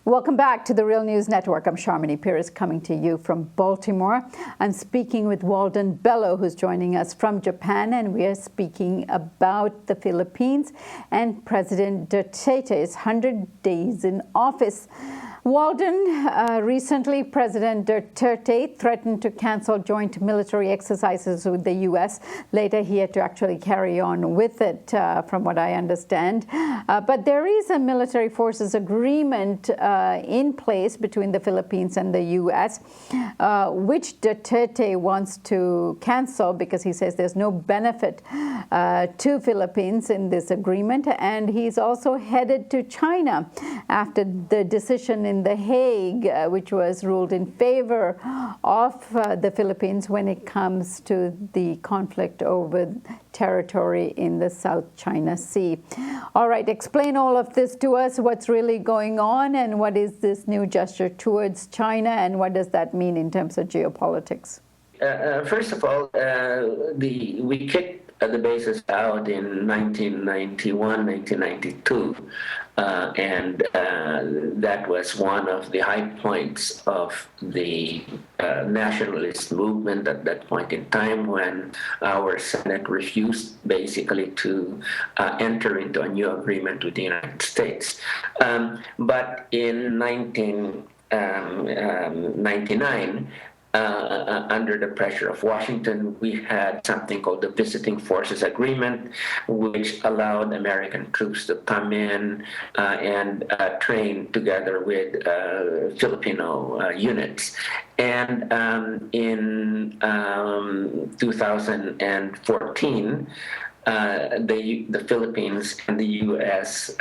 Welcome back to the Real News Network. I'm Sharmini Pires coming to you from Baltimore. I'm speaking with Walden Bello, who's joining us from Japan, and we are speaking about the Philippines and President Duterte's 100 days in office. Walden, recently President Duterte threatened to cancel joint military exercises with the U.S. Later, he had to actually carry on with it, from what I understand. But there is a military forces agreement in place between the Philippines and the U.S., which Duterte wants to cancel because he says there's no benefit to Philippines in this agreement. And he's also headed to China after the decision in The Hague, which was ruled in favor of the Philippines when it comes to the conflict over territory in the South China Sea. All right, explain all of this to us, what's really going on, and what is this new gesture towards China, and what does that mean in terms of geopolitics? First of all, we kicked the bases out in 1991, 1992, and that was one of the high points of the nationalist movement at that point in time, when our Senate refused basically to enter into a new agreement with the United States. But in 1999, under the pressure of Washington, we had something called the Visiting Forces Agreement, which allowed American troops to come in and train together with Filipino units. And in 2014, the Philippines and the U.S.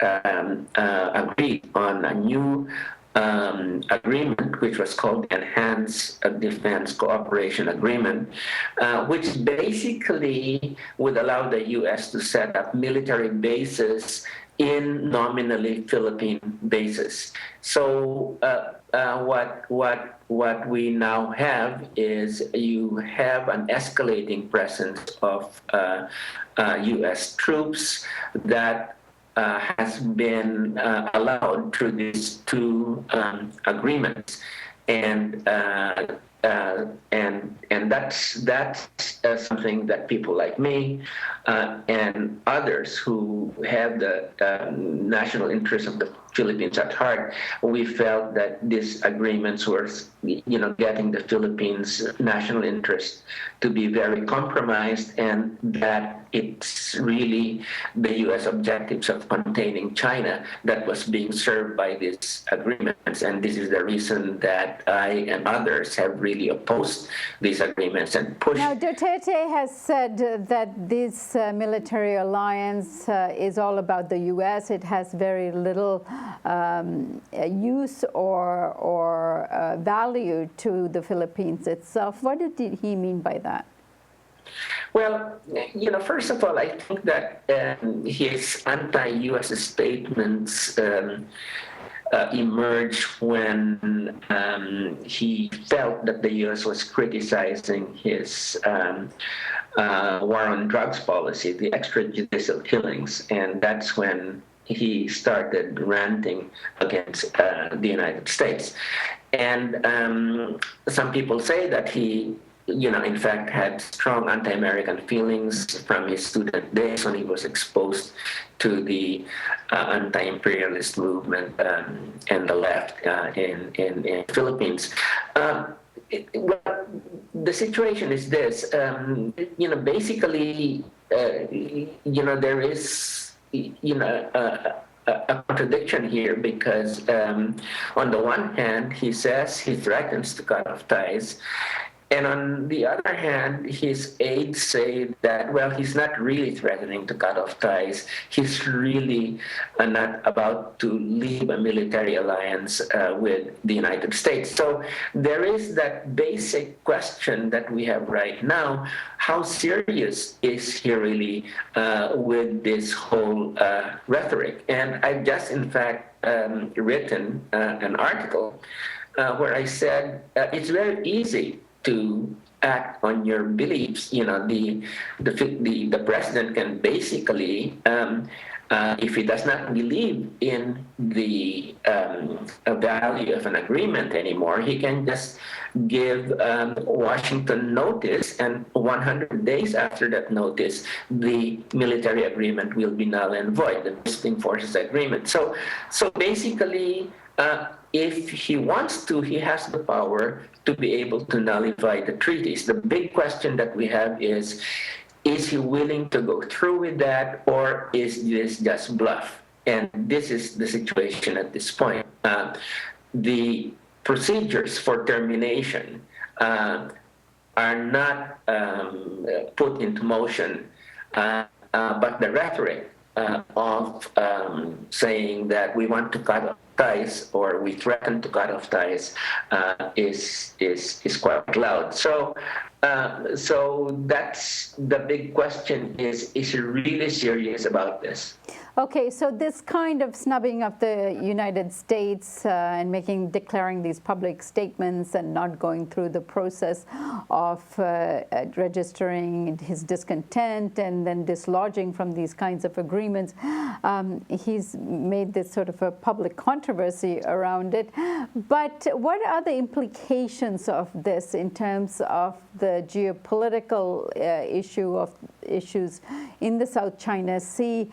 Agreed on a new agreement, which was called the Enhanced Defense Cooperation Agreement, which basically would allow the U.S. to set up military bases in nominally Philippine bases. So what we now have is you have an escalating presence of U.S. troops that has been allowed through these two agreements, and that's something that people like me and others who have the national interest of the Philippines at heart, we felt that these agreements were, getting the Philippines' national interest to be very compromised, and that it's really the U.S. objectives of containing China that was being served by these agreements. And this is the reason that I and others have really opposed these agreements and pushed. Now, Duterte has said that this military alliance is all about the U.S. It has very little use or value to the Philippines itself. What did he mean by that? Well, first of all, I think that his anti-U.S. statements emerged when he felt that the U.S. was criticizing his war on drugs policy, the extrajudicial killings, and that's when he started ranting against the United States. And some people say that he, in fact, had strong anti-American feelings from his student days when he was exposed to the anti-imperialist movement and the left in Philippines. The situation is this, basically, there is a contradiction here, because on the one hand, he says he threatens to cut off ties, and on the other hand, his aides say that, well, he's not really threatening to cut off ties. He's really not about to leave a military alliance with the United States. So there is that basic question that we have right now: how serious is he really with this whole rhetoric? And I've just, in fact, written an article where I said it's very easy to act on your beliefs. The president can basically If he does not believe in the value of an agreement anymore, he can just give Washington notice, and 100 days after that notice, the military agreement will be null and void, the visiting forces agreement. So basically, if he wants to, he has the power to be able to nullify the treaties. The big question that we have is he willing to go through with that, or is this just bluff? And this is the situation at this point. The procedures for termination are not put into motion, but the rhetoric of saying that we want to cut off ties or we threaten to cut off ties is quite loud. So that's the big question: is he really serious about this? Okay, so this kind of snubbing of the United States and declaring these public statements and not going through the process of registering his discontent and then dislodging from these kinds of agreements, he's made this sort of a public controversy around it. But what are the implications of this in terms of the geopolitical issues in the South China Sea?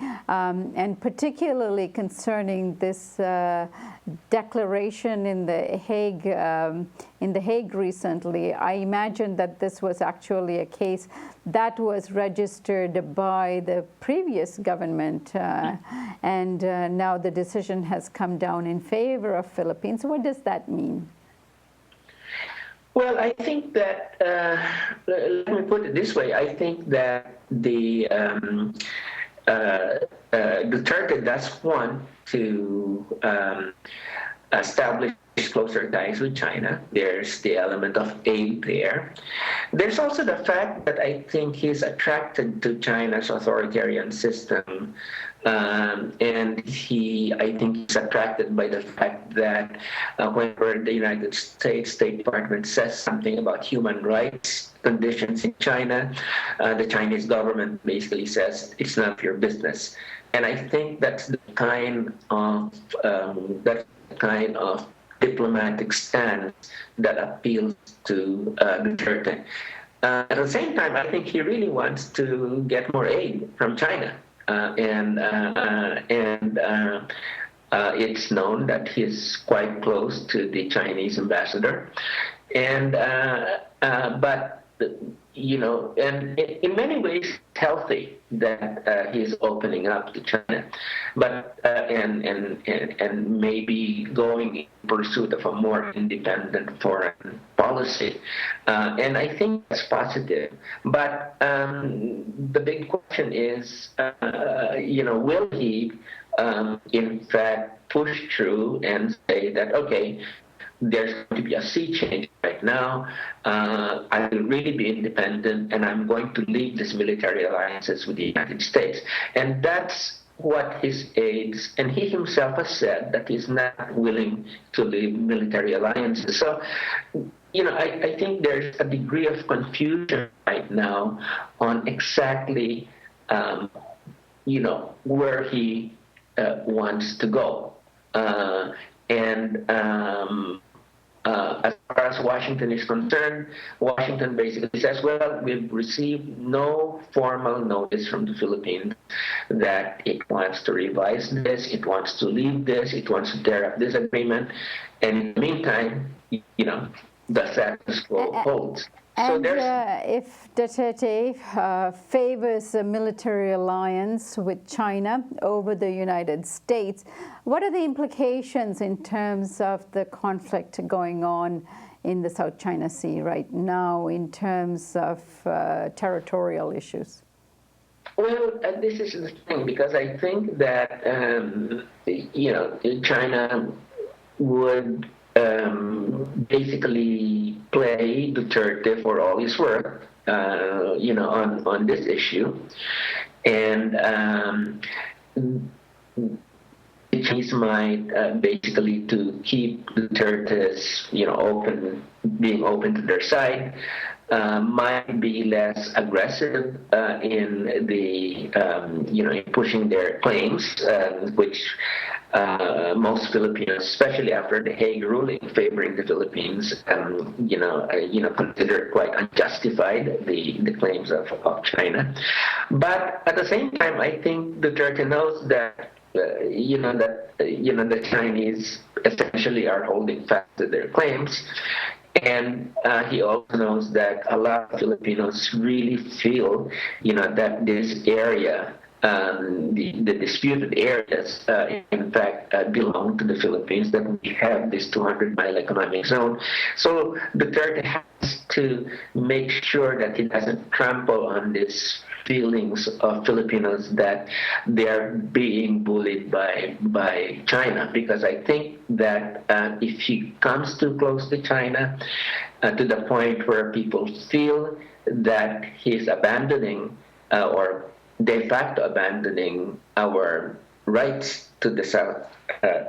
And particularly concerning this declaration in the Hague recently. I imagine that this was actually a case that was registered by the previous government, and now the decision has come down in favor of Philippines. What does that mean? Well, I think that, let me put it this way, I think that the Duterte does want to establish closer ties with China. There's the element of aid there. There's also the fact that I think he's attracted to China's authoritarian system, and I think he's attracted by the fact that whenever the United States State Department says something about human rights conditions in China, the Chinese government basically says it's none of your business. And I think that's the kind of diplomatic stance that appeals to Duterte. At the same time, I think he really wants to get more aid from China, and it's known that he's quite close to the Chinese ambassador, and but and in many ways healthy that he's opening up to China, but and maybe going in pursuit of a more independent foreign policy, and I think that's positive. But the big question is, will he in fact push through and say that okay, there's going to be a sea change right now. I will really be independent, and I'm going to leave these military alliances with the United States. And that's what his aides, and he himself has said that he's not willing to leave military alliances. So, I think there's a degree of confusion right now on exactly, where he wants to go. As far as Washington is concerned, Washington basically says, well, we've received no formal notice from the Philippines that it wants to revise this, it wants to leave this, it wants to tear up this agreement. And in the meantime, the status quo holds. And if Duterte favors a military alliance with China over the United States, what are the implications in terms of the conflict going on in the South China Sea right now in terms of territorial issues? Well, this is the thing, because I think that, China would basically play Duterte for all he's worth, on this issue, and the Chinese might basically to keep Dutertes, being open to their side, might be less aggressive in the in pushing their claims, which most Filipinos, especially after the Hague ruling favoring the Philippines, consider quite unjustified the claims of China. But at the same time, I think Duterte knows that the Chinese essentially are holding fast to their claims. And he also knows that a lot of Filipinos really feel, that this area, the disputed areas, in fact, belong to the Philippines, that we have this 200-mile economic zone. So Duterte has to make sure that he doesn't trample on this feelings of Filipinos that they are being bullied by China, because I think that if he comes too close to China, to the point where people feel that he's abandoning or de facto abandoning our rights to the south,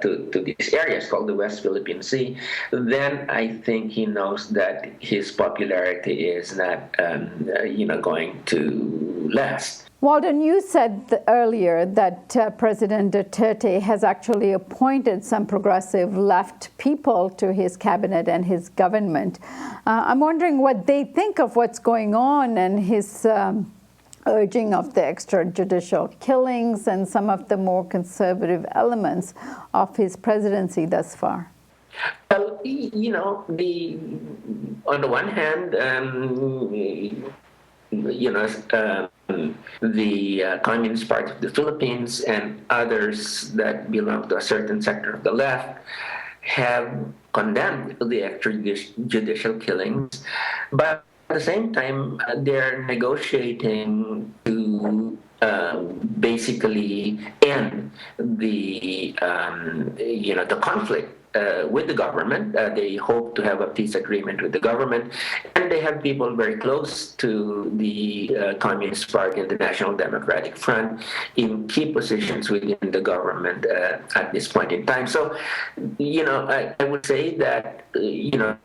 to these areas called the West Philippine Sea, then I think he knows that his popularity is not, going to last. Walden, you said earlier that President Duterte has actually appointed some progressive left people to his cabinet and his government. I'm wondering what they think of what's going on and his urging of the extrajudicial killings and some of the more conservative elements of his presidency thus far. Well, on the one hand, the Communist Party of the Philippines and others that belong to a certain sector of the left have condemned the extrajudicial killings, but at the same time, they're negotiating to basically end the conflict with the government. They hope to have a peace agreement with the government, and they have people very close to the Communist Party and the National Democratic Front in key positions within the government at this point in time. So, I would say that,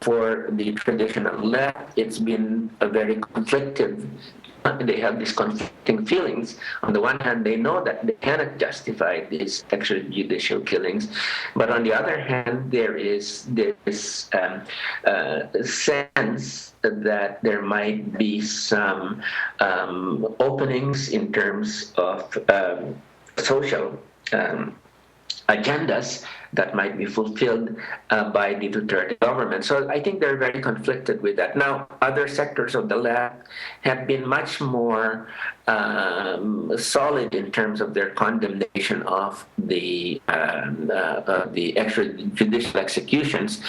for the traditional left, it's been a very conflicted. They have these conflicting feelings. On the one hand, they know that they cannot justify these extrajudicial killings, but on the other hand, there is this sense that there might be some openings in terms of social agendas that might be fulfilled by the Duterte government. So I think they're very conflicted with that. Now, other sectors of the left have been much more solid in terms of their condemnation of the extrajudicial executions,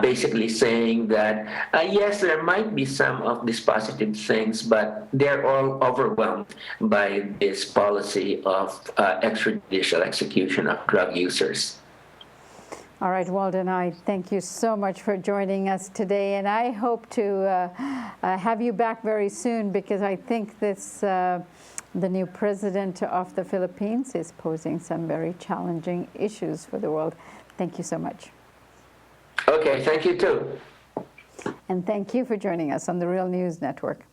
basically saying that, yes, there might be some of these positive things, but they're all overwhelmed by this policy of extrajudicial execution of drug users. All right, Walden, I thank you so much for joining us today, and I hope to have you back very soon, because I think the new president of the Philippines is posing some very challenging issues for the world. Thank you so much. Okay, thank you too. And thank you for joining us on the Real News Network.